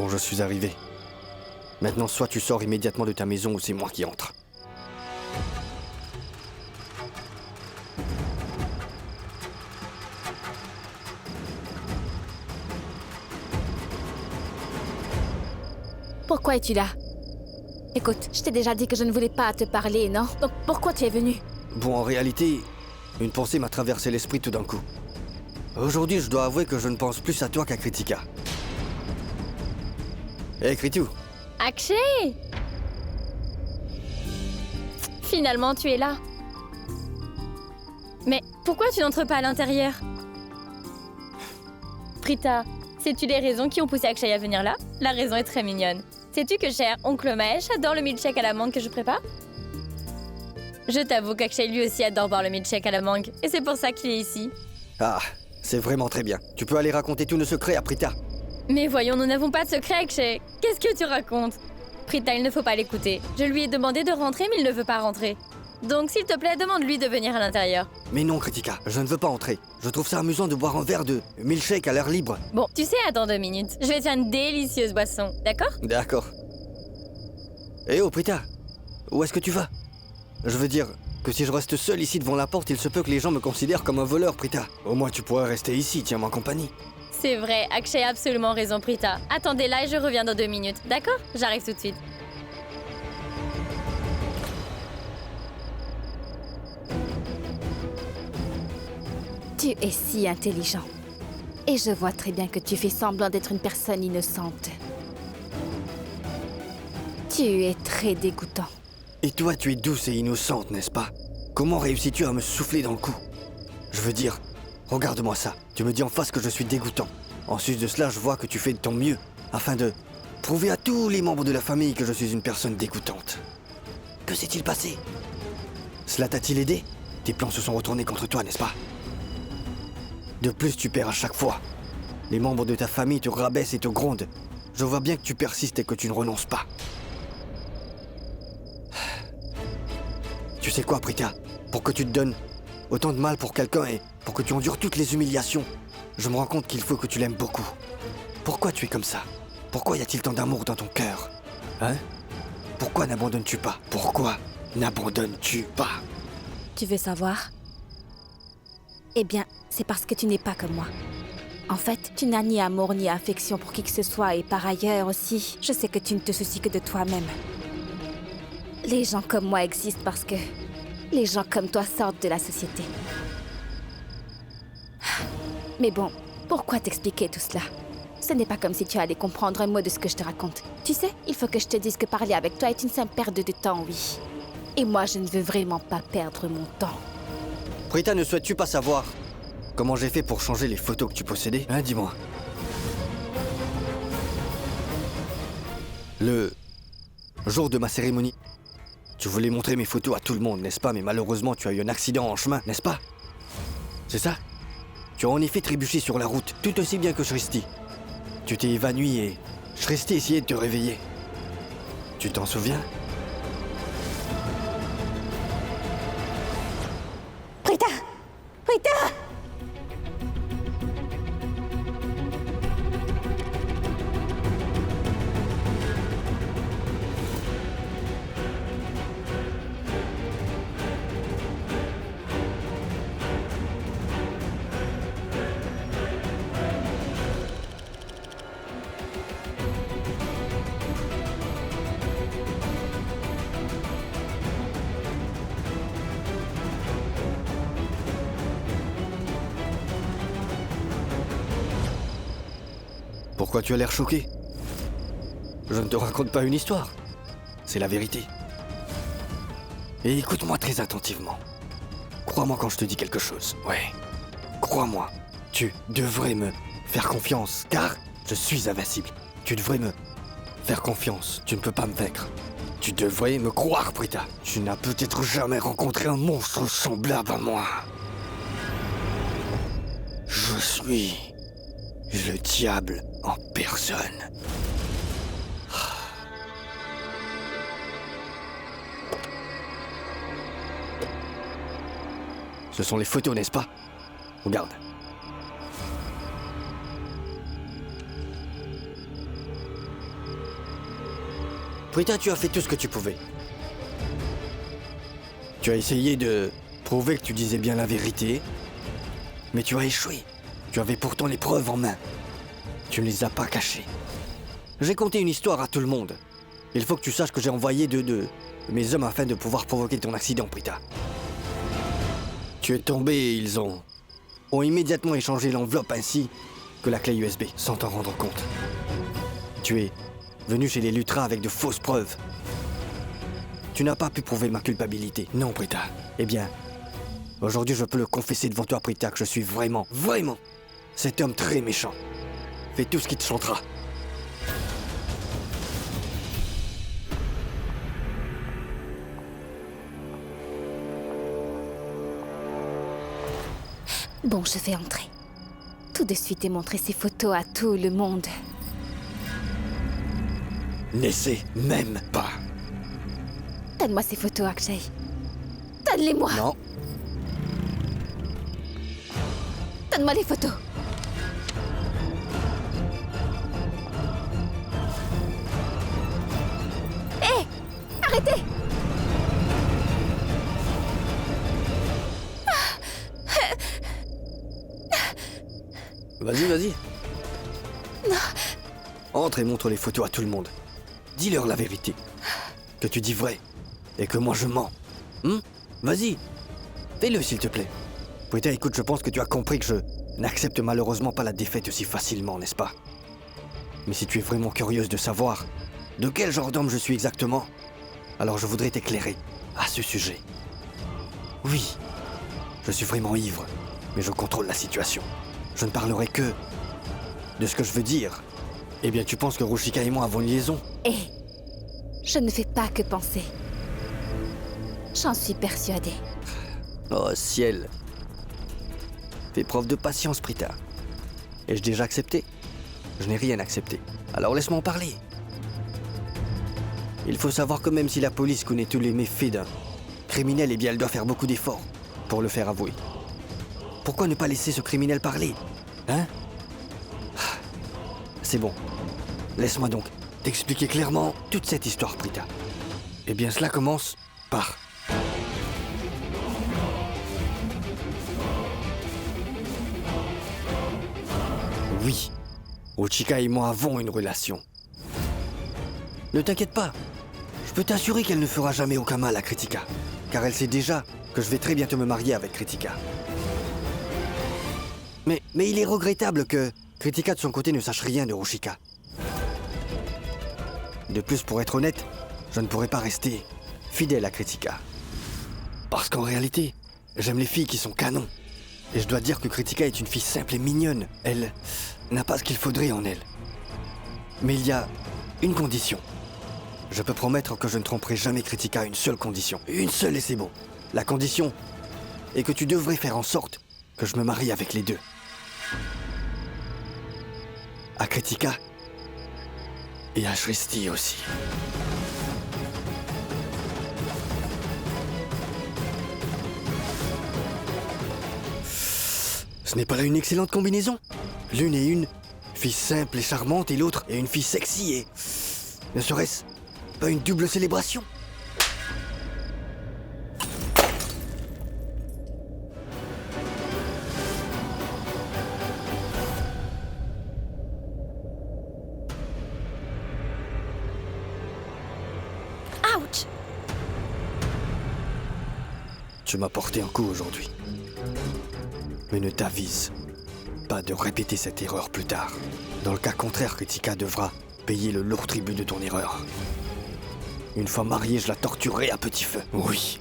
bon, je suis arrivé. Maintenant, soit tu sors immédiatement de ta maison ou c'est moi qui entre. Pourquoi es-tu là? Écoute, je t'ai déjà dit que je ne voulais pas te parler, non? Donc pourquoi tu es venu? Bon, en réalité, une pensée m'a traversé l'esprit tout d'un coup. Aujourd'hui, je dois avouer que je ne pense plus à toi qu'à Kritika. Hé, Kritu! Akshay! Finalement, tu es là. Mais pourquoi tu n'entres pas à l'intérieur? Prita, sais-tu les raisons qui ont poussé Akshay à venir là? La raison est très mignonne. Sais-tu que cher oncle Mahesh adore le milkshake à la mangue que je prépare? Je t'avoue qu'Akshay lui aussi adore boire le milkshake à la mangue, et c'est pour ça qu'il est ici. Ah, c'est vraiment très bien. Tu peux aller raconter tous nos secrets à Prita. Mais voyons, nous n'avons pas de secret, Akshay. Qu'est-ce que tu racontes? Prita, il ne faut pas l'écouter. Je lui ai demandé de rentrer, mais il ne veut pas rentrer. Donc, s'il te plaît, demande-lui de venir à l'intérieur. Mais non, Kritika, je ne veux pas entrer. Je trouve ça amusant de boire un verre de milkshake à l'air libre. Bon, tu sais, attends 2 minutes. Je vais te faire une délicieuse boisson, d'accord? D'accord. Eh oh, Prita, où est-ce que tu vas? Je veux dire que si je reste seul ici devant la porte, il se peut que les gens me considèrent comme un voleur, Prita. Au moins, tu pourrais rester ici, tiens-moi compagnie. C'est vrai, Akshay a absolument raison, Prita. Attendez là et je reviens dans 2 minutes, d'accord? J'arrive tout de suite. Tu es si intelligent. Et je vois très bien que tu fais semblant d'être une personne innocente. Tu es très dégoûtant. Et toi, tu es douce et innocente, n'est-ce pas? Comment réussis-tu à me souffler dans le cou? Je veux dire, regarde-moi ça. Tu me dis en face que je suis dégoûtant. En sus de cela, je vois que tu fais de ton mieux afin de prouver à tous les membres de la famille que je suis une personne dégoûtante. Que s'est-il passé? Cela t'a-t-il aidé? Tes plans se sont retournés contre toi, n'est-ce pas? De plus, tu perds à chaque fois. Les membres de ta famille te rabaissent et te grondent. Je vois bien que tu persistes et que tu ne renonces pas. Tu sais quoi, Prita? Pour que tu te donnes autant de mal pour quelqu'un et pour que tu endures toutes les humiliations, je me rends compte qu'il faut que tu l'aimes beaucoup. Pourquoi tu es comme ça? Pourquoi y a-t-il tant d'amour dans ton cœur? Hein? Pourquoi n'abandonnes-tu pas? Pourquoi n'abandonnes-tu pas? Tu veux savoir? Eh bien, c'est parce que tu n'es pas comme moi. En fait, tu n'as ni amour ni affection pour qui que ce soit et par ailleurs aussi, je sais que tu ne te soucies que de toi-même. Les gens comme moi existent parce que les gens comme toi sortent de la société. Mais bon, pourquoi t'expliquer tout cela? Ce n'est pas comme si tu allais comprendre un mot de ce que je te raconte. Tu sais, il faut que je te dise que parler avec toi est une simple perte de temps, oui. Et moi, je ne veux vraiment pas perdre mon temps. Prita, ne souhaites-tu pas savoir comment j'ai fait pour changer les photos que tu possédais? Hein, dis-moi. Le jour de ma cérémonie, tu voulais montrer mes photos à tout le monde, n'est-ce pas? Mais malheureusement, tu as eu un accident en chemin, n'est-ce pas? C'est ça? Tu as en effet trébuché sur la route, tout aussi bien que Shristi. Tu t'es évanoui et Shristi essayait de te réveiller. Tu t'en souviens? Prita! Prita! Pourquoi tu as l'air choqué? Je ne te raconte pas une histoire. C'est la vérité. Et écoute-moi très attentivement. Crois-moi quand je te dis quelque chose. Ouais. Crois-moi. Tu devrais me faire confiance, car je suis invincible. Tu devrais me faire confiance. Tu ne peux pas me vaincre. Tu devrais me croire, Prita. Tu n'as peut-être jamais rencontré un monstre semblable à moi. Je suis le diable en personne. Ce sont les photos, n'est-ce pas? Regarde. Prita, tu as fait tout ce que tu pouvais. Tu as essayé de prouver que tu disais bien la vérité, mais tu as échoué. Tu avais pourtant les preuves en main. Tu ne les as pas cachées. J'ai conté une histoire à tout le monde. Il faut que tu saches que j'ai envoyé deux de mes hommes afin de pouvoir provoquer ton accident, Prita. Tu es tombé et ils ont immédiatement échangé l'enveloppe ainsi que la clé USB, sans t'en rendre compte. Tu es venu chez les Lutra avec de fausses preuves. Tu n'as pas pu prouver ma culpabilité. Non, Prita. Eh bien, aujourd'hui, je peux le confesser devant toi, Prita, que je suis vraiment, vraiment cet homme très méchant. Fais tout ce qui te chantera. Bon, je vais entrer. Tout de suite et montrer ces photos à tout le monde. N'essaie même pas. Donne-moi ces photos, Akshay. Donne-les-moi. Non. Donne-moi les photos. Hé! Arrêtez! Vas-y, vas-y. Non. Entre et montre les photos à tout le monde. Dis-leur la vérité. Que tu dis vrai. Et que moi je mens. Vas-y. Fais-le, s'il te plaît. Prita, écoute, je pense que tu as compris que je n'accepte malheureusement pas la défaite si facilement, n'est-ce pas? Mais si tu es vraiment curieuse de savoir de quel genre d'homme je suis exactement, alors je voudrais t'éclairer à ce sujet. Oui, je suis vraiment ivre, mais je contrôle la situation. Je ne parlerai que de ce que je veux dire. Eh bien, tu penses que Ruchika et moi avons une liaison? Hé! Je ne fais pas que penser. J'en suis persuadée. Oh, ciel. Fais preuve de patience, Prita. Ai-je déjà accepté? Je n'ai rien accepté. Alors laisse-moi en parler. Il faut savoir que même si la police connaît tous les méfaits d'un criminel, eh bien elle doit faire beaucoup d'efforts pour le faire avouer. Pourquoi ne pas laisser ce criminel parler? Hein? C'est bon. Laisse-moi donc t'expliquer clairement toute cette histoire, Prita. Eh bien, cela commence par... Oui, Ruchika et moi avons une relation. Ne t'inquiète pas. Je peux t'assurer qu'elle ne fera jamais aucun mal à Kritika, car elle sait déjà que je vais très bientôt me marier avec Kritika. Mais il est regrettable que Kritika de son côté ne sache rien de Ruchika. De plus, pour être honnête, je ne pourrais pas rester fidèle à Kritika. Parce qu'en réalité, j'aime les filles qui sont canons. Et je dois dire que Kritika est une fille simple et mignonne. Elle n'a pas ce qu'il faudrait en elle. Mais il y a une condition. Je peux promettre que je ne tromperai jamais Kritika à une seule condition. Une seule et c'est bon. La condition est que tu devrais faire en sorte que je me marie avec les deux. À Kritika et à Shristi aussi. Ce n'est pas là une excellente combinaison? L'une est une fille simple et charmante et l'autre est une fille sexy et... Ne serait-ce pas une double célébration? Ouch! Tu m'as porté un coup aujourd'hui. Mais ne t'avise pas de répéter cette erreur plus tard. Dans le cas contraire, Kritika devra payer le lourd tribut de ton erreur. Une fois mariée, je la torturerai à petit feu. Oui,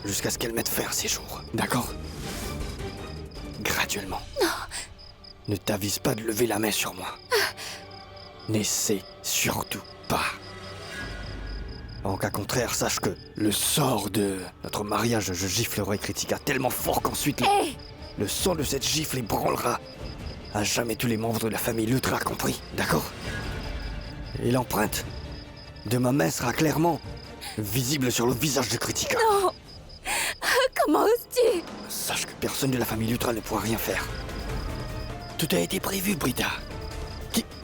jusqu'à ce qu'elle mette fin à ses jours. D'accord? Graduellement. Non! Ne t'avise pas de lever la main sur moi. N'essaie surtout pas. En cas contraire, sache que le sort de notre mariage, je giflerai Kritika tellement fort qu'ensuite... Hé! Le son de cette gifle ébranlera à jamais tous les membres de la famille Lutra, compris, d'accord? Et l'empreinte de ma main sera clairement visible sur le visage de Kritika. Non! Comment oses-tu? Sache que personne de la famille Lutra ne pourra rien faire. Tout a été prévu, Prita.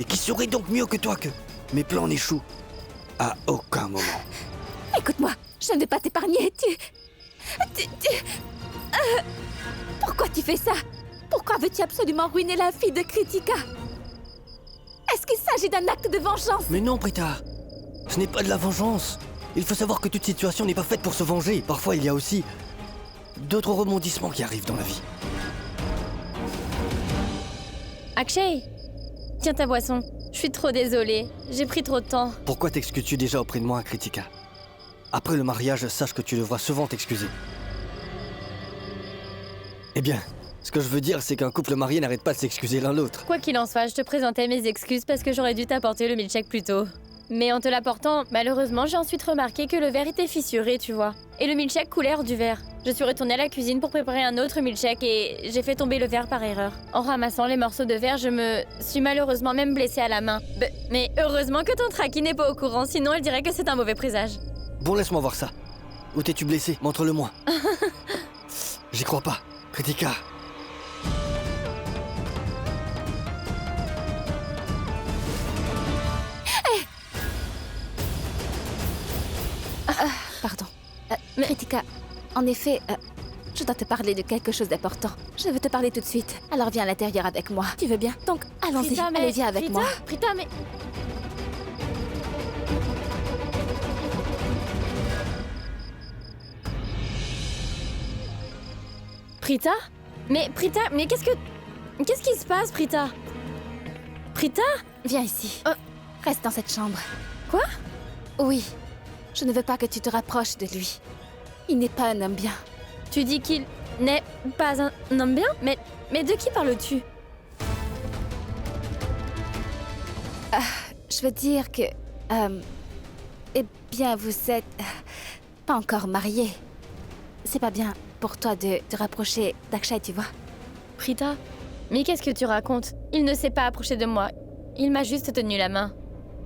Et qui saurait donc mieux que toi que mes plans n'échouent À aucun moment. Écoute-moi, je ne vais pas t'épargner. Pourquoi tu fais ça? Pourquoi veux-tu absolument ruiner la fille de Kritika? Est-ce qu'il s'agit d'un acte de vengeance? Mais non, Prita. Ce n'est pas de la vengeance. Il faut savoir que toute situation n'est pas faite pour se venger. Parfois, il y a aussi d'autres rebondissements qui arrivent dans la vie. Akshay, tiens ta boisson. Je suis trop désolée. J'ai pris trop de temps. Pourquoi t'excuses-tu déjà auprès de moi, Kritika? Après le mariage, sache que tu devras souvent t'excuser. Eh bien, ce que je veux dire, c'est qu'un couple marié n'arrête pas de s'excuser l'un l'autre. Quoi qu'il en soit, je te présentais mes excuses parce que j'aurais dû t'apporter le milkshake plus tôt. Mais en te l'apportant, malheureusement, j'ai ensuite remarqué que le verre était fissuré, tu vois. Et le milkshake coulait hors du verre. Je suis retournée à la cuisine pour préparer un autre milkshake et j'ai fait tomber le verre par erreur. En ramassant les morceaux de verre, je me suis malheureusement même blessée à la main. Mais heureusement que ton Traki n'est pas au courant, sinon elle dirait que c'est un mauvais présage. Bon, laisse-moi voir ça. Où t'es-tu blessé? Montre-le-moi. J'y crois pas. Kritika. Pardon. Kritika, en effet, je dois te parler de quelque chose d'important. Je veux te parler tout de suite. Alors viens à l'intérieur avec moi. Tu veux bien? Donc, allons-y. Prita, mais- Allez, viens avec moi. Prita, mais... Prita? Prita, mais qu'est-ce qui se passe, Prita? Prita? Viens ici. Reste dans cette chambre. Quoi? Oui. Je ne veux pas que tu te rapproches de lui. Il n'est pas un homme bien. Tu dis qu'il n'est pas un homme bien? Mais de qui parles-tu? Je veux dire que... eh bien, vous êtes... pas encore mariés. C'est pas bien pour toi de te rapprocher d'Akshay, tu vois. Prita? Mais qu'est-ce que tu racontes? Il ne s'est pas approché de moi. Il m'a juste tenu la main.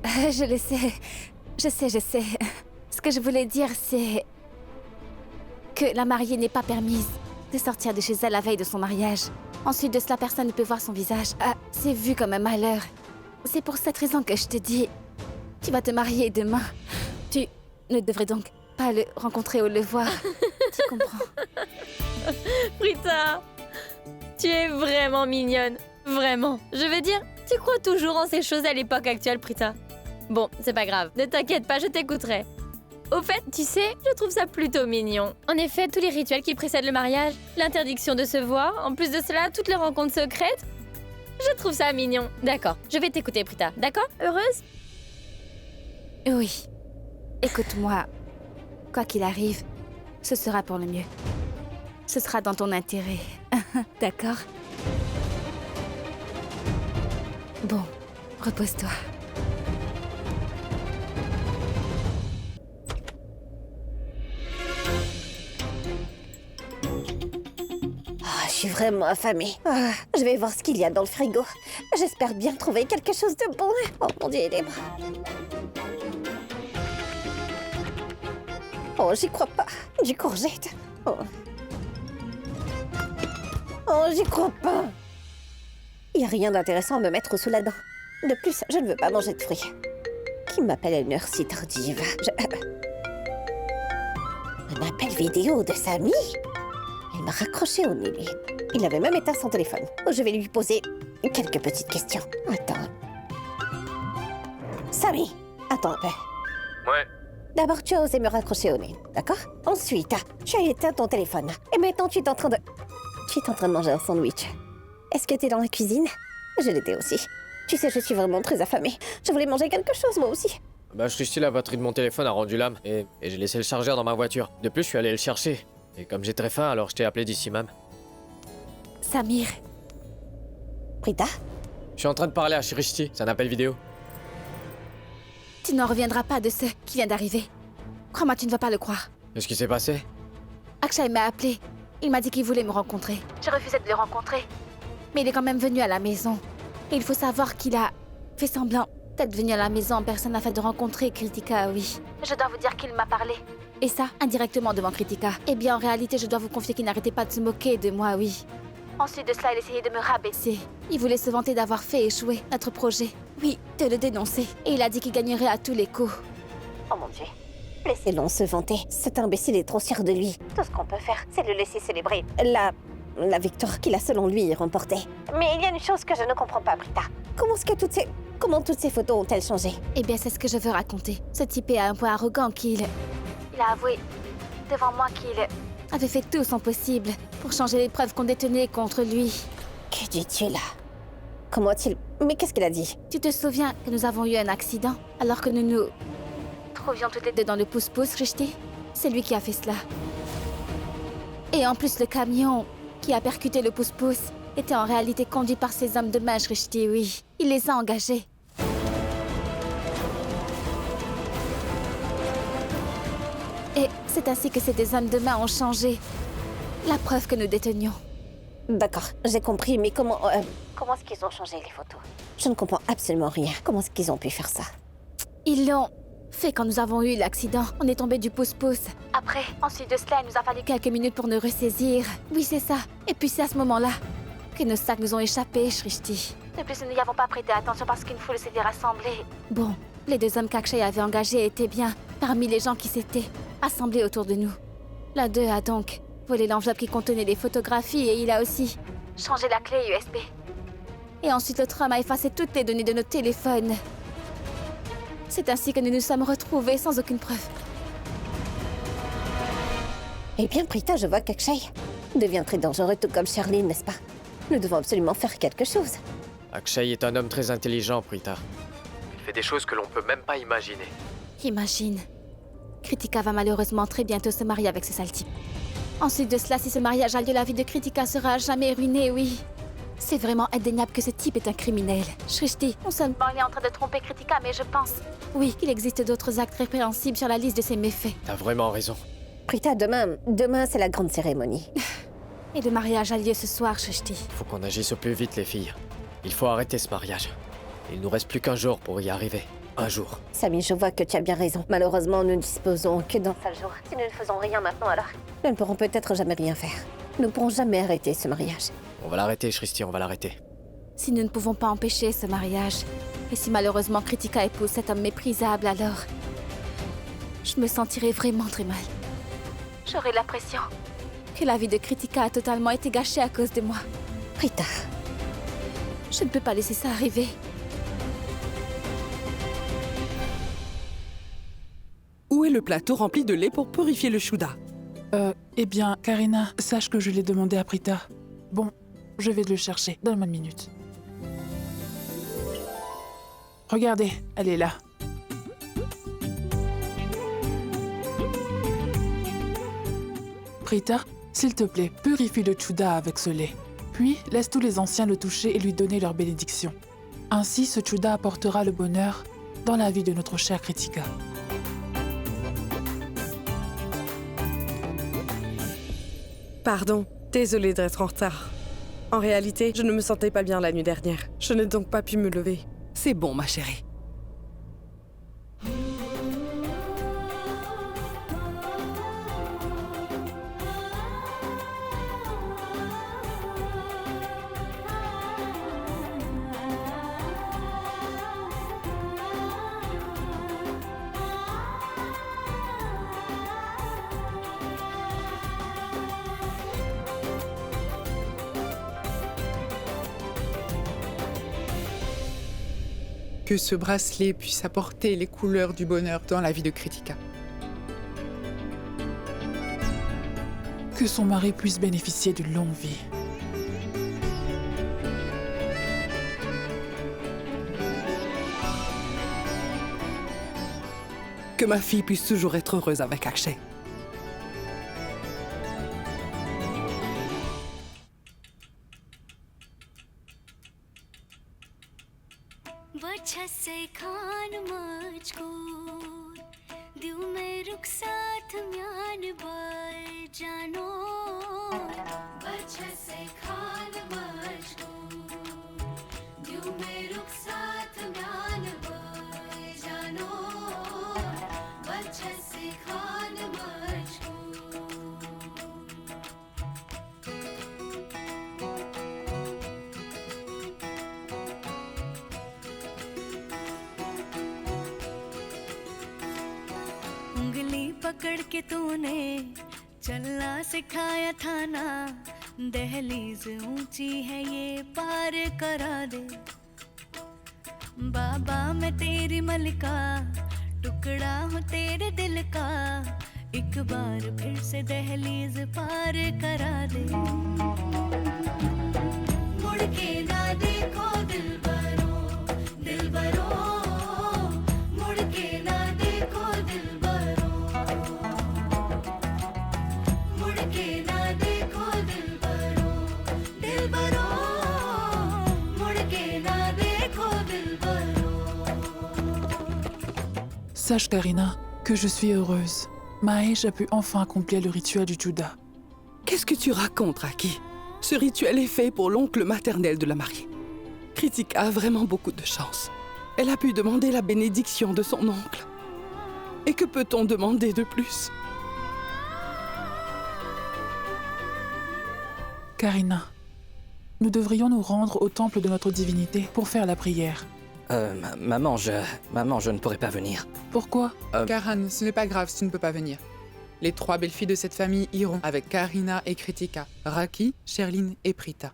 Je le sais. Je sais. Ce que je voulais dire, c'est... que la mariée n'est pas permise de sortir de chez elle la veille de son mariage. Ensuite de cela, personne ne peut voir son visage. C'est vu comme un malheur. C'est pour cette raison que je te dis... Tu vas te marier demain. Tu ne devrais donc pas le rencontrer ou le voir. Tu comprends? Prita, tu es vraiment mignonne. Vraiment. Je veux dire, tu crois toujours en ces choses à l'époque actuelle, Prita. Bon, c'est pas grave. Ne t'inquiète pas, je t'écouterai. Au fait, tu sais, je trouve ça plutôt mignon. En effet, tous les rituels qui précèdent le mariage, l'interdiction de se voir, en plus de cela, toutes les rencontres secrètes, je trouve ça mignon. D'accord, je vais t'écouter, Prita. D'accord? Heureuse? Oui. Écoute-moi. Quoi qu'il arrive, ce sera pour le mieux. Ce sera dans ton intérêt. D'accord? Bon, repose-toi. Je suis vraiment affamée. Je vais voir ce qu'il y a dans le frigo. J'espère bien trouver quelque chose de bon. Oh mon Dieu, les bras. Oh, j'y crois pas. Du courgette. Oh, j'y crois pas. Il n'y a rien d'intéressant à me mettre sous la dent. De plus, je ne veux pas manger de fruits. Qui m'appelle à une heure si tardive? Un appel vidéo de Samy? Il m'a raccroché au nez, lui. Il avait même éteint son téléphone. Je vais lui poser quelques petites questions. Attends. Samy, attends un peu. Ouais. D'abord, tu as osé me raccrocher au nez, d'accord? Ensuite, tu as éteint ton téléphone. Et maintenant, tu es en train de manger un sandwich. Est-ce que tu es dans la cuisine? Je l'étais aussi. Tu sais, je suis vraiment très affamée. Je voulais manger quelque chose, moi aussi. Bah, Shrishti, la batterie de mon téléphone a rendu l'âme et j'ai laissé le chargeur dans ma voiture. De plus, je suis allé le chercher. Et comme j'ai très faim, alors je t'ai appelé d'ici même. Samir, Prita? Je suis en train de parler à Shrishti, c'est un appel vidéo. tu n'en reviendras pas de ce qui vient d'arriver. Crois-moi, tu ne vas pas le croire. Qu'est-ce qui s'est passé? Akshay m'a appelé. Il m'a dit qu'il voulait me rencontrer. J'ai refusé de le rencontrer. Mais il est quand même venu à la maison. Et il faut savoir qu'il a fait semblant d'être venu à la maison en personne afin de rencontrer Kritika, oui. Je dois vous dire qu'il m'a parlé. Et ça, indirectement devant Kritika. Eh bien, en réalité, je dois vous confier qu'il n'arrêtait pas de se moquer de moi, oui. Ensuite de cela, il essayait de me rabaisser. Il voulait se vanter d'avoir fait échouer notre projet. Oui, de le dénoncer. Et il a dit qu'il gagnerait à tous les coups. Oh mon Dieu. Laissez-le se vanter. Cet imbécile est trop sûr de lui. Tout ce qu'on peut faire, c'est le laisser célébrer la victoire qu'il a selon lui remportée. Mais il y a une chose que je ne comprends pas, Brita. Comment toutes ces photos ont-elles changé? Eh bien, c'est ce que je veux raconter. Ce type est un peu arrogant qu'il... Il a avoué devant moi qu'il avait fait tout son possible pour changer les preuves qu'on détenait contre lui. Que dis-tu là? Mais qu'est-ce qu'il a dit? Tu te souviens que nous avons eu un accident alors que nous nous trouvions toutes les deux dans le pouce-pouce, Rishti? C'est lui qui a fait cela. Et en plus, le camion qui a percuté le pouce-pouce était en réalité conduit par ces hommes de main, Rishti, oui. Il les a engagés. Et c'est ainsi que ces deux hommes de main ont changé la preuve que nous détenions. D'accord, j'ai compris, mais comment est-ce qu'ils ont changé les photos? Je ne comprends absolument rien. Comment est-ce qu'ils ont pu faire ça? Ils l'ont fait quand nous avons eu l'accident. On est tombé du pouce-pouce. Après, ensuite de cela, il nous a fallu quelques minutes pour nous ressaisir. Oui, c'est ça. Et puis c'est à ce moment-là que nos sacs nous ont échappé, Shrishti. De plus, nous n'y avons pas prêté attention parce qu'une foule s'était rassemblée. Bon, les deux hommes qu'Akshay avait engagés étaient bien parmi les gens qui s'étaient assemblés autour de nous. L'un d'eux a donc volé l'enveloppe qui contenait les photographies et il a aussi changé la clé USB. Et ensuite, l'autre homme a effacé toutes les données de nos téléphones. C'est ainsi que nous nous sommes retrouvés sans aucune preuve. Eh bien, Prita, je vois qu'Akshay devient très dangereux, tout comme Charlene, n'est-ce pas? Nous devons absolument faire quelque chose. Akshay est un homme très intelligent, Prita. Il fait des choses que l'on peut même pas imaginer. Imagine. Kritika va malheureusement très bientôt se marier avec ce sale type. Ensuite de cela, si ce mariage a lieu, la vie de Kritika sera à jamais ruinée, oui. C'est vraiment indéniable que ce type est un criminel. Shrishti, non seulement il est en train de tromper Kritika, mais je pense, oui, qu'il existe d'autres actes répréhensibles sur la liste de ses méfaits. T'as vraiment raison. Prita, demain c'est la grande cérémonie. Et le mariage a lieu ce soir, Shrishti. Faut qu'on agisse au plus vite, les filles. Il faut arrêter ce mariage. Il nous reste plus qu'un jour pour y arriver. Un jour. Samy, je vois que tu as bien raison. Malheureusement, nous ne disposons que d'un seul jour. Si nous ne faisons rien maintenant, alors nous ne pourrons peut-être jamais rien faire. Nous ne pourrons jamais arrêter ce mariage. On va l'arrêter, Shrishti, on va l'arrêter. Si nous ne pouvons pas empêcher ce mariage, et si malheureusement Kritika épouse cet homme méprisable, alors je me sentirai vraiment très mal. J'aurai l'impression que la vie de Kritika a totalement été gâchée à cause de moi. Prita, Je ne peux pas laisser ça arriver. Où est le plateau rempli de lait pour purifier le chouda? Eh bien, Karina, sache que je l'ai demandé à Prita. Bon, je vais le chercher. Donne-moi une minute. Regardez, elle est là. Prita, s'il te plaît, purifie le chouda avec ce lait. Puis, laisse tous les anciens le toucher et lui donner leur bénédiction. Ainsi, ce chouda apportera le bonheur dans la vie de notre chère Kritika. Pardon, désolée d'être en retard. En réalité, je ne me sentais pas bien la nuit dernière. Je n'ai donc pas pu me lever. C'est bon, ma chérie. Que ce bracelet puisse apporter les couleurs du bonheur dans la vie de Kritika. Que son mari puisse bénéficier d'une longue vie. Que ma fille puisse toujours être heureuse avec Akshay. वजह से खान मुझको दिल में रुक साथ म्यान बर जानो वजह से खान मुझको दिल में रुक साथ म्यान बर जानो वजह से खान उंगली पकड़ के तूने चलना सिखाया था ना, दहलीज ऊंची है ये पार करा दे। बाबा मैं तेरी मलिका, टुकड़ा हूँ तेरे दिल का, एक बार फिर से दहलीज पार करा दे। मुड़ के ना देखो दिलबरो, दिलबरो, मुड़ के ना देखो दिलबरो, मुड़ के ना देखो दिलबरो, दिलबरो, मुड़ के ना देखो Dilbaro. Sache, Karina, que je suis heureuse. Mahesh a pu enfin accomplir le rituel du Chuda. Qu'est-ce que tu racontes, Raki? Ce rituel est fait pour l'oncle maternel de la mariée. Kritika a vraiment beaucoup de chance. Elle a pu demander la bénédiction de son oncle. Et que peut-on demander de plus? Karina, nous devrions nous rendre au temple de notre divinité pour faire la prière. Maman, je ne pourrai pas venir. Pourquoi? Karan, ce n'est pas grave si tu ne peux pas venir. Les 3 belles filles de cette famille iront avec Karina et Kritika, Raki, Sherline et Prita.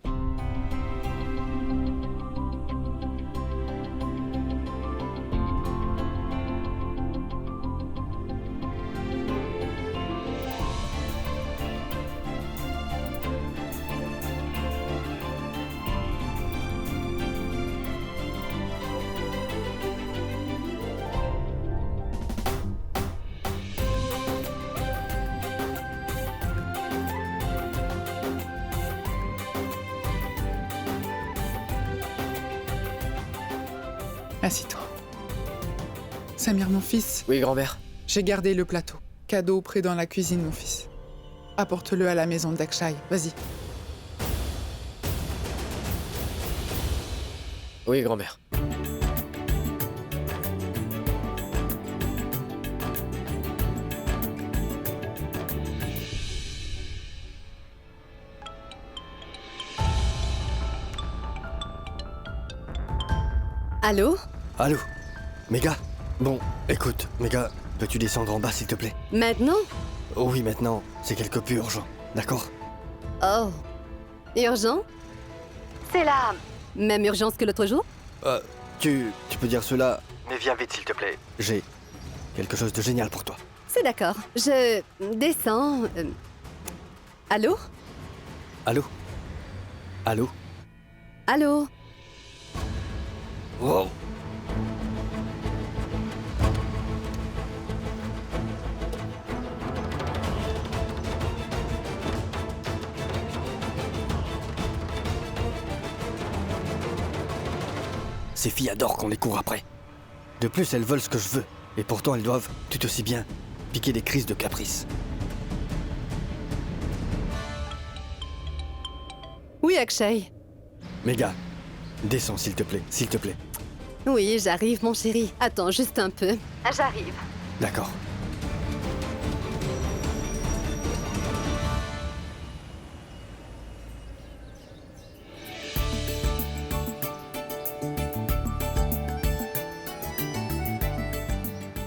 Assis-toi. Samir, mon fils, Oui, grand-mère. j'ai gardé le plateau. Cadeau prêt dans la cuisine, mon fils. Apporte-le à la maison d'Akshay. Vas-y. Oui, grand-mère. Allô? Allô? Méga? Bon, écoute, Méga, peux-tu descendre en bas s'il te plaît? Maintenant? Oh oui, maintenant, c'est quelque peu urgent, d'accord? Oh. Urgent? C'est la même urgence que l'autre jour? Tu peux dire cela, mais viens vite s'il te plaît. J'ai quelque chose de génial pour toi. C'est d'accord. Je descends. Allô? Allô? Allô? Allô? Wow! Ces filles adorent qu'on les court après. De plus, elles veulent ce que je veux. Et pourtant, elles doivent, tout aussi bien, piquer des crises de caprice. Oui, Akshay. Méga, descends s'il te plaît, s'il te plaît. Oui, j'arrive, mon chéri. Attends juste un peu. J'arrive. D'accord.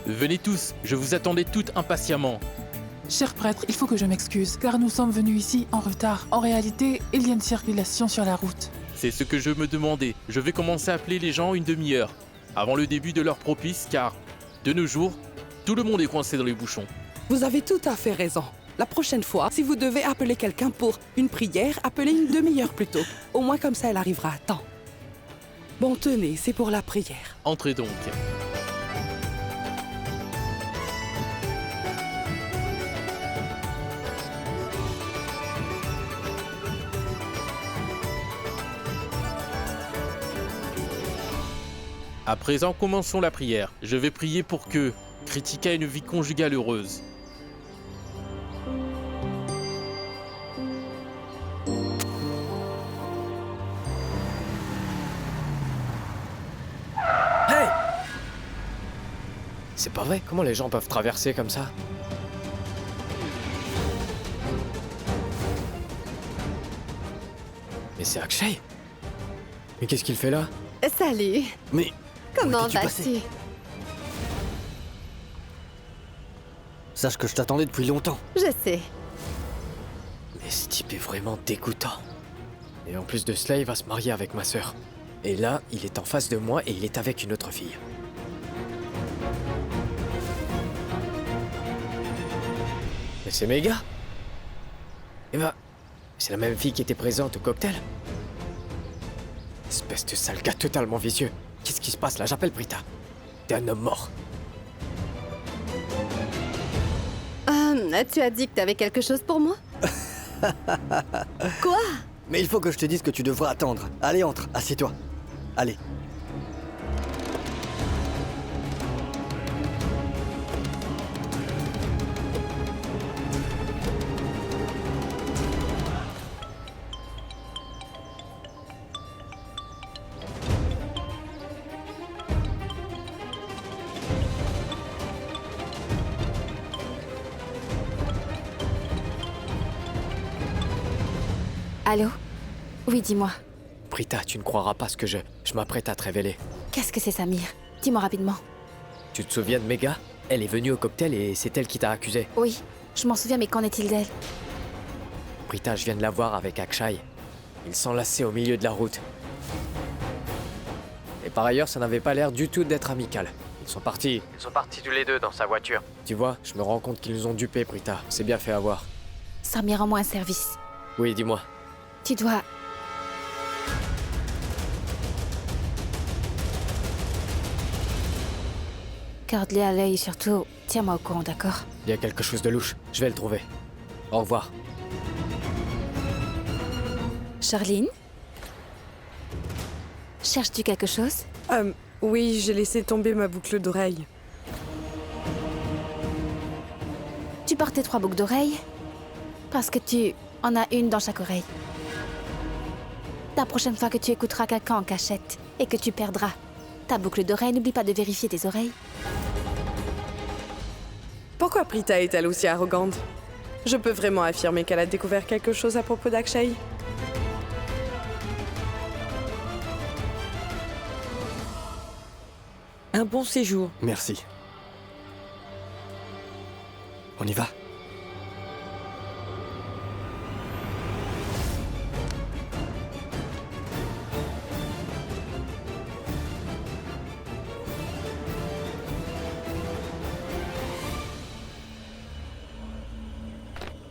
Venez tous, je vous attendais toutes impatiemment. Cher prêtre, il faut que je m'excuse, car nous sommes venus ici en retard. En réalité, il y a une circulation sur la route. C'est ce que je me demandais. Je vais commencer à appeler les gens une demi-heure, avant le début de l'heure propice, car, de nos jours, tout le monde est coincé dans les bouchons. Vous avez tout à fait raison. La prochaine fois, si vous devez appeler quelqu'un pour une prière, appelez une demi-heure plus tôt. Au moins comme ça, elle arrivera à temps. Bon, tenez, c'est pour la prière. Entrez donc. À présent, commençons la prière. Je vais prier pour que Kritika ait une vie conjugale heureuse. Hey! C'est pas vrai, comment les gens peuvent traverser comme ça? Mais c'est Akshay! Mais qu'est-ce qu'il fait là? Salut. Mais Comment étais-tu passé? vas-tu? Sache que je t'attendais depuis longtemps. Je sais. Mais ce type est vraiment dégoûtant. Et en plus de cela, il va se marier avec ma sœur. Et là, il est en face de moi et il est avec une autre fille. Mais c'est méga. Eh ben, c'est la même fille qui était présente au cocktail. Espèce de sale gars totalement vicieux. Qu'est-ce qui se passe là? J'appelle Britta. T'es un homme mort. Tu as dit que t'avais quelque chose pour moi? Quoi? Mais il faut que je te dise que tu devras attendre. Allez, entre, assieds-toi. Allez. Allô? Oui, dis-moi. Britta, tu ne croiras pas ce que je m'apprête à te révéler. Qu'est-ce que c'est, Samir? Dis-moi rapidement. Tu te souviens de Mega? Elle est venue au cocktail et c'est elle qui t'a accusé. Oui, je m'en souviens, mais qu'en est-il d'elle? Britta, je viens de la voir avec Akshay. Ils s'enlaçaient au milieu de la route. Et par ailleurs, ça n'avait pas l'air du tout d'être amical. Ils sont partis tous les deux dans sa voiture. Tu vois, je me rends compte qu'ils nous ont dupés, Britta. C'est bien fait avoir. Samir, rends-moi un service. Oui, dis-moi. Tu dois... Garde-les à l'œil et surtout, tiens-moi au courant, d'accord? Il y a quelque chose de louche. Je vais le trouver. Au revoir. Charline? Cherches-tu quelque chose? Oui, j'ai laissé tomber ma boucle d'oreille. Tu portais 3 boucles d'oreilles? Parce que tu en as une dans chaque oreille. La prochaine fois que tu écouteras quelqu'un en cachette et que tu perdras ta boucle d'oreille, n'oublie pas de vérifier tes oreilles. Pourquoi Britta est-elle aussi arrogante? Je peux vraiment affirmer qu'elle a découvert quelque chose à propos d'Akshay? Un bon séjour. Merci. On y va?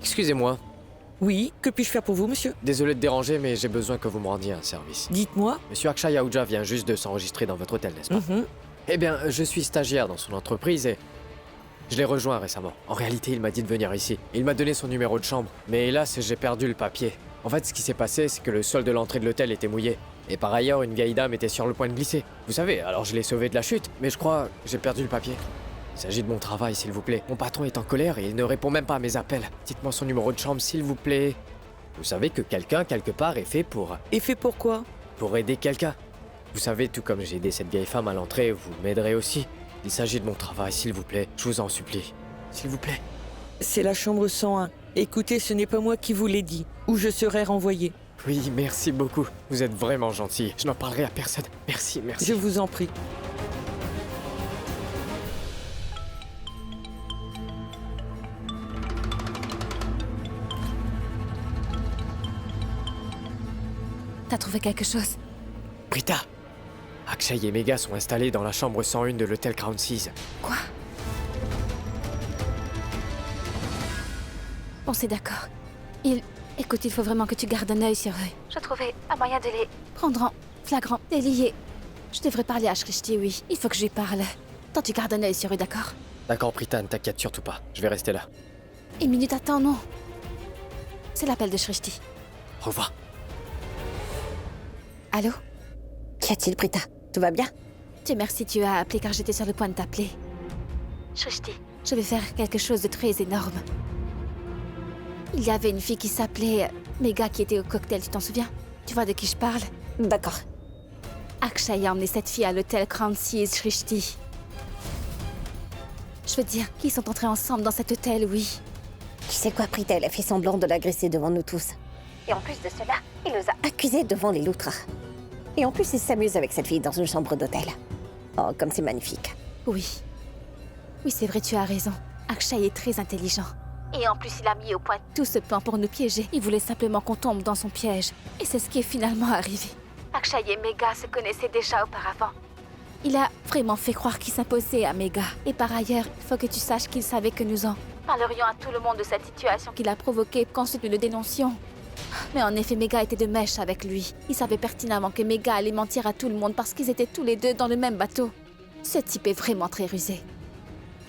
Excusez-moi. Oui, que puis-je faire pour vous, monsieur? Désolé de déranger, mais j'ai besoin que vous me rendiez un service. Dites-moi. Monsieur Akshay Ahuja vient juste de s'enregistrer dans votre hôtel, n'est-ce pas? Eh bien, je suis stagiaire dans son entreprise et je l'ai rejoint récemment. En réalité, il m'a dit de venir ici. Il m'a donné son numéro de chambre, mais hélas, j'ai perdu le papier. En fait, ce qui s'est passé, c'est que le sol de l'entrée de l'hôtel était mouillé. Et par ailleurs, une vieille dame était sur le point de glisser. Vous savez, alors je l'ai sauvée de la chute, mais je crois que j'ai perdu le papier. Il s'agit de mon travail, s'il vous plaît. Mon patron est en colère et il ne répond même pas à mes appels. Dites-moi son numéro de chambre, s'il vous plaît. Vous savez que quelqu'un, quelque part, est fait pour... Et fait pour quoi? Pour aider quelqu'un. Vous savez, tout comme j'ai aidé cette vieille femme à l'entrée, vous m'aiderez aussi. Il s'agit de mon travail, s'il vous plaît. Je vous en supplie. S'il vous plaît. C'est la chambre 101. Écoutez, ce n'est pas moi qui vous l'ai dit, ou je serais renvoyé. Oui, merci beaucoup. Vous êtes vraiment gentil. Je n'en parlerai à personne. Merci, merci. Je vous en prie. T'as trouvé quelque chose? Britta! Akshay et Mega sont installés dans la chambre 101 de l'hôtel Crown Seas. Quoi? Bon, c'est d'accord. Écoute, il faut vraiment que tu gardes un œil sur eux. Je trouvais un moyen de les prendre en flagrant délit. Je devrais parler à Shrishti, oui. Il faut que je lui parle. Toi, tu gardes un œil sur eux, d'accord? D'accord, Britta, ne t'inquiète surtout pas. Je vais rester là. Une minute, attends, non. C'est l'appel de Shrishti. Au revoir. Allô? Qu'y a-t-il, Britta? Tout va bien? Dieu merci, tu as appelé car j'étais sur le point de t'appeler. Shrishti, je vais faire quelque chose de très énorme. Il y avait une fille qui s'appelait Mega qui était au cocktail, tu t'en souviens? Tu vois de qui je parle? D'accord. Akshay a emmené cette fille à l'hôtel Crown Seas, Shrishti. Je veux dire qu'ils sont entrés ensemble dans cet hôtel, oui. Tu sais quoi, Britta, elle a fait semblant de l'agresser devant nous tous. Et en plus de cela, il nous a accusés devant les loutras. Et en plus, il s'amuse avec cette fille dans une chambre d'hôtel. Oh, comme c'est magnifique. Oui. Oui, c'est vrai, tu as raison. Akshay est très intelligent. Et en plus, il a mis au point tout ce plan pour nous piéger. Il voulait simplement qu'on tombe dans son piège. Et c'est ce qui est finalement arrivé. Akshay et Megha se connaissaient déjà auparavant. Il a vraiment fait croire qu'il s'imposait à Megha. Et par ailleurs, il faut que tu saches qu'il savait que nous en parlerions à tout le monde de cette situation qu'il a provoquée, qu'ensuite nous le dénoncions. Mais en effet, Megha était de mèche avec lui. Il savait pertinemment que Megha allait mentir à tout le monde parce qu'ils étaient tous les deux dans le même bateau. Ce type est vraiment très rusé.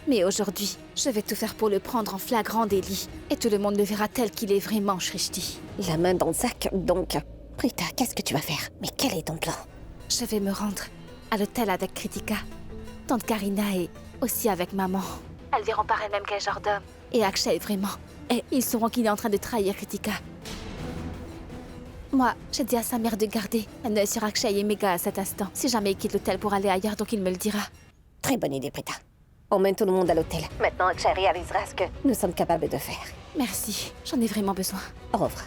Mais aujourd'hui, je vais tout faire pour le prendre en flagrant délit. Et tout le monde le verra tel qu'il est vraiment, Shrishti. La main dans le sac, donc. Prita, qu'est-ce que tu vas faire? Mais quel est ton plan? Je vais me rendre à l'hôtel avec Kritika. Tante Karina est aussi avec maman. Elles verront par elles-mêmes quel genre d'homme. Et Akshay vraiment. Et ils sauront qu'il est en train de trahir Kritika. Moi, j'ai dit à sa mère de garder un œil sur Akshay et Megha à cet instant. Si jamais il quitte l'hôtel pour aller ailleurs, donc il me le dira. Très bonne idée, Prita. On mène tout le monde à l'hôtel. Maintenant, Akshay réalisera ce que nous sommes capables de faire. Merci, j'en ai vraiment besoin. Au revoir.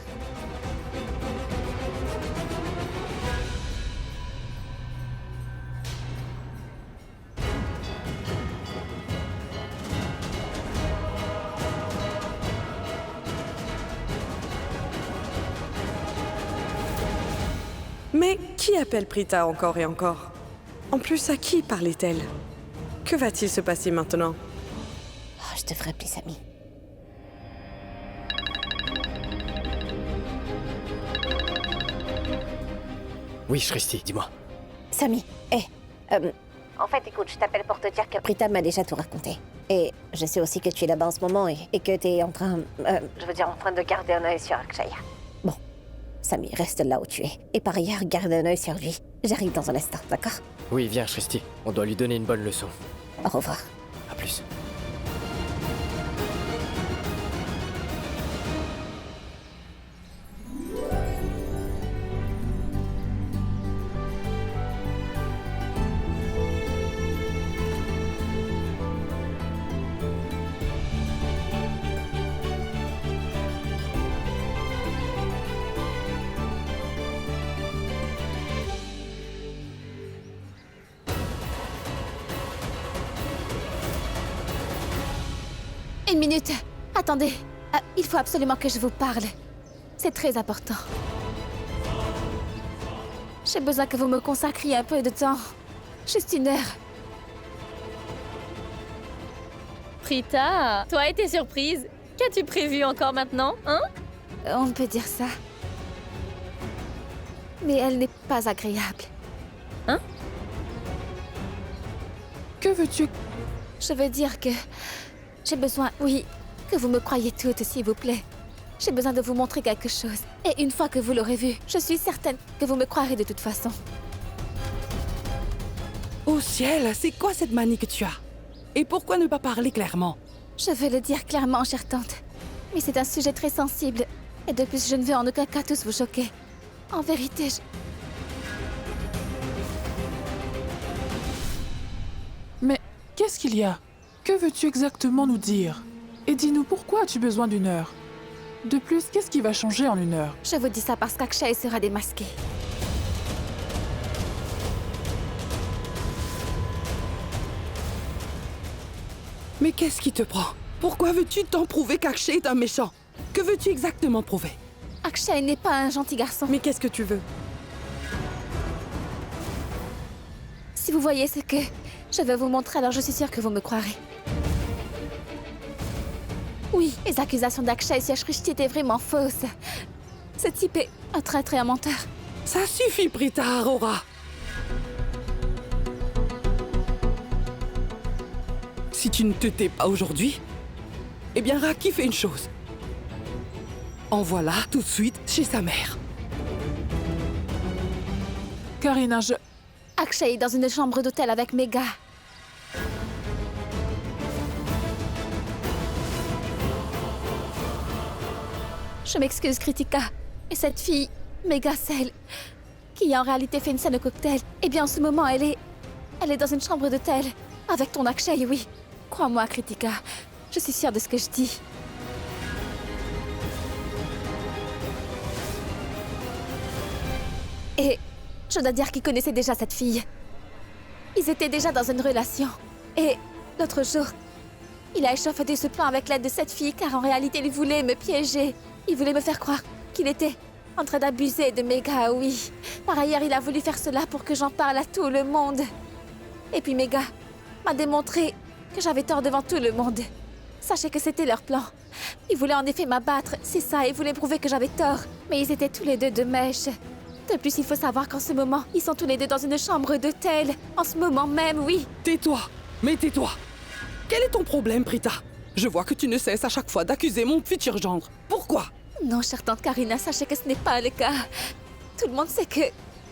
Mais qui appelle Prita encore et encore? En plus, à qui parlait-elle? Que va-t-il se passer maintenant? Oh, je devrais appeler Sami. Oui, Shrishti, dis-moi. Sami, en fait, écoute, je t'appelle pour te dire que Prita m'a déjà tout raconté. Et je sais aussi que tu es là-bas en ce moment et que t'es en train... en train de garder un œil sur Akshay. Bon, Sami, reste là où tu es. Et par ailleurs, garde un œil sur lui. J'arrive dans un instant, d'accord? Oui, viens, Shrishti. On doit lui donner une bonne leçon. Au revoir. À plus. Une minute. Attendez. Il faut absolument que je vous parle. C'est très important. J'ai besoin que vous me consacriez un peu de temps. Juste une heure. Prita, toi et tes surprises. Qu'as-tu prévu encore maintenant, hein? On peut dire ça. Mais elle n'est pas agréable. Hein? Que veux-tu? Je veux dire que... j'ai besoin, oui, que vous me croyiez toutes, s'il vous plaît. J'ai besoin de vous montrer quelque chose. Et une fois que vous l'aurez vu, je suis certaine que vous me croirez de toute façon. Au ciel, c'est quoi cette manie que tu as? Et pourquoi ne pas parler clairement? Je veux le dire clairement, chère tante. Mais c'est un sujet très sensible. Et de plus, je ne veux en aucun cas tous vous choquer. En vérité, Mais qu'est-ce qu'il y a? Que veux-tu exactement nous dire? Et dis-nous pourquoi as-tu besoin d'une heure? De plus, qu'est-ce qui va changer en une heure? Je vous dis ça parce qu'Akshay sera démasqué. Mais qu'est-ce qui te prend? Pourquoi veux-tu t'en prouver qu'Akshay est un méchant? Que veux-tu exactement prouver? Akshay n'est pas un gentil garçon. Mais qu'est-ce que tu veux? Si vous voyez ce que je vais vous montrer, alors je suis sûre que vous me croirez. Oui, les accusations d'Akshay sur Shrishti étaient vraiment fausses. Ce type est un traître et un menteur. Ça suffit, Prita Arora. Si tu ne te tais pas aujourd'hui, eh bien Raki fait une chose. Envoie-la tout de suite chez sa mère. Karina, Akshay est dans une chambre d'hôtel avec Megha. Je m'excuse, Kritika. Et cette fille, Megha, celle qui a en réalité fait une scène au cocktail, eh bien en ce moment, elle est dans une chambre d'hôtel avec ton Akshay, oui. Crois-moi, Kritika, je suis sûre de ce que je dis. Et je dois dire qu'ils connaissaient déjà cette fille. Ils étaient déjà dans une relation. Et l'autre jour, Il a échafaudé ce plan avec l'aide de cette fille car en réalité il voulait me piéger. Il voulait me faire croire qu'il était en train d'abuser de Mega, oui. Par ailleurs, il a voulu faire cela pour que j'en parle à tout le monde. Et puis Mega m'a démontré que j'avais tort devant tout le monde. Sachez que c'était leur plan. Ils voulaient en effet m'abattre, c'est ça, ils voulaient prouver que j'avais tort. Mais ils étaient tous les deux de mèche. De plus, il faut savoir qu'en ce moment, ils sont tous les deux dans une chambre d'hôtel. En ce moment même, oui. Tais-toi, mais tais-toi. Quel est ton problème, Prita? Je vois que tu ne cesses à chaque fois d'accuser mon futur gendre. Pourquoi? Non, chère tante Karina, sachez que ce n'est pas le cas. Tout le monde sait que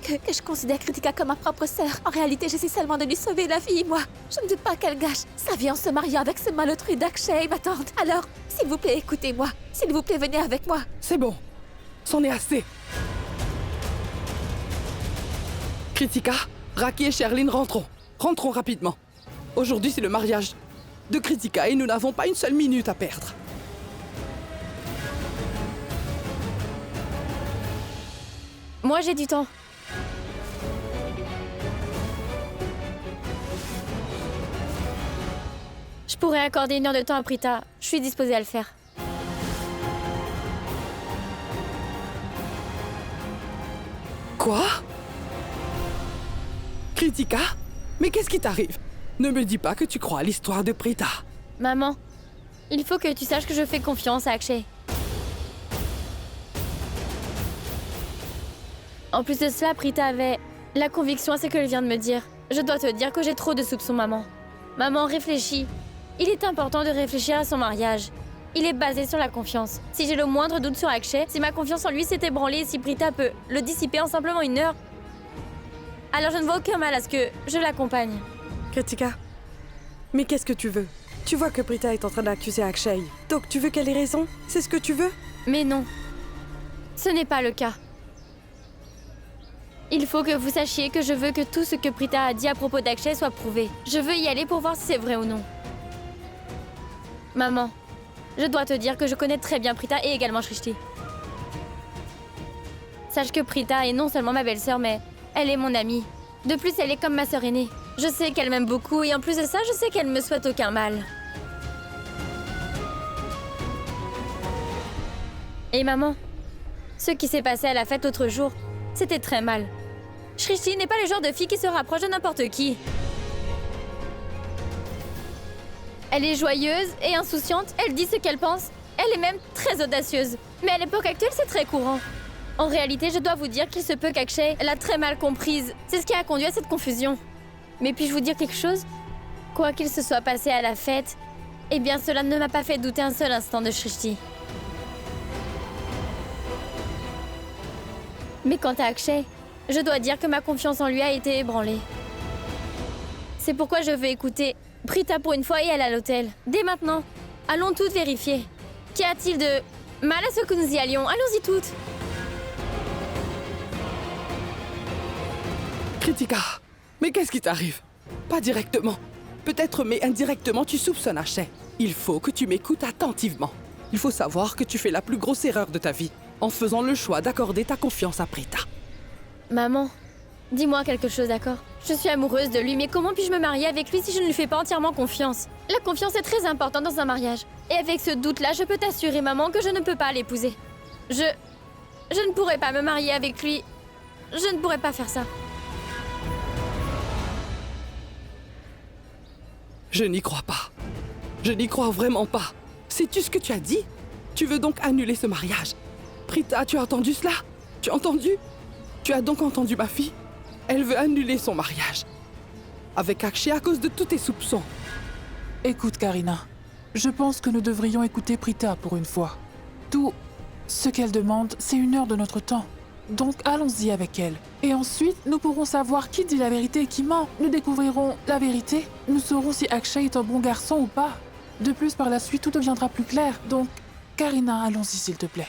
je considère Kritika comme ma propre sœur. En réalité, j'essaie seulement de lui sauver la vie, moi. Je ne doute pas qu'elle gâche sa vie en se mariant avec ce malotru d'Akshay, ma tante. Alors, s'il vous plaît, écoutez-moi. S'il vous plaît, venez avec moi. C'est bon. C'en est assez. Kritika, Raki et Sherline, rentrons. Rentrons rapidement. Aujourd'hui, c'est le mariage de Kritika et nous n'avons pas une seule minute à perdre. Moi, j'ai du temps. Je pourrais accorder 1 heure de temps à Prita. Je suis disposée à le faire. Quoi? Kritika? Mais qu'est-ce qui t'arrive? Ne me dis pas que tu crois à l'histoire de Prita. Maman, il faut que tu saches que je fais confiance à Akshay. En plus de cela, Prita avait la conviction à ce qu'elle vient de me dire. Je dois te dire que j'ai trop de soupçons, maman. Maman, réfléchis. Il est important de réfléchir à son mariage. Il est basé sur la confiance. Si j'ai le moindre doute sur Akshay, si ma confiance en lui s'est ébranlée et si Prita peut le dissiper en simplement 1 heure, alors je ne vois aucun mal à ce que je l'accompagne. Kritika, mais qu'est-ce que tu veux? Tu vois que Prita est en train d'accuser Akshay. Donc tu veux qu'elle ait raison? C'est ce que tu veux? Mais non. Ce n'est pas le cas. Il faut que vous sachiez que je veux que tout ce que Prita a dit à propos d'Akshay soit prouvé. Je veux y aller pour voir si c'est vrai ou non. Maman, je dois te dire que je connais très bien Prita et également Shrishti. Sache que Prita est non seulement ma belle-sœur, mais elle est mon amie. De plus, elle est comme ma sœur aînée. Je sais qu'elle m'aime beaucoup et en plus de ça, je sais qu'elle me souhaite aucun mal. Et maman, ce qui s'est passé à la fête l'autre jour, c'était très mal. Shrishti n'est pas le genre de fille qui se rapproche de n'importe qui. Elle est joyeuse et insouciante, elle dit ce qu'elle pense, elle est même très audacieuse. Mais à l'époque actuelle, c'est très courant. En réalité, je dois vous dire qu'il se peut qu'Akshay l'a très mal comprise. C'est ce qui a conduit à cette confusion. Mais puis-je vous dire quelque chose? Quoi qu'il se soit passé à la fête, eh bien cela ne m'a pas fait douter un seul instant de Shrishti. Mais quant à Akshay, je dois dire que ma confiance en lui a été ébranlée. C'est pourquoi je veux écouter Prita pour une fois et aller à l'hôtel. Dès maintenant, allons toutes vérifier. Qu'y a-t-il de mal à ce que nous y allions? Allons-y toutes. Kritika, mais qu'est-ce qui t'arrive? Pas directement. Peut-être, mais indirectement, tu soupçonnes Akshay. Il faut que tu m'écoutes attentivement. Il faut savoir que tu fais la plus grosse erreur de ta vie en faisant le choix d'accorder ta confiance à Prita. Maman, dis-moi quelque chose, d'accord? Je suis amoureuse de lui, mais comment puis-je me marier avec lui si je ne lui fais pas entièrement confiance? La confiance est très importante dans un mariage. Et avec ce doute-là, je peux t'assurer, maman, que je ne peux pas l'épouser. Je ne pourrais pas me marier avec lui. Je ne pourrais pas faire ça. Je n'y crois pas. Je n'y crois vraiment pas. Sais-tu ce que tu as dit? Tu veux donc annuler ce mariage? Prita, tu as entendu cela? Tu as entendu? Tu as donc entendu ma fille? Elle veut annuler son mariage. Avec Akshay à cause de tous tes soupçons. Écoute, Karina. Je pense que nous devrions écouter Prita pour une fois. Tout ce qu'elle demande, c'est 1 heure de notre temps. Donc allons-y avec elle. Et ensuite, nous pourrons savoir qui dit la vérité et qui ment. Nous découvrirons la vérité. Nous saurons si Akshay est un bon garçon ou pas. De plus, par la suite, tout deviendra plus clair. Donc, Karina, allons-y s'il te plaît.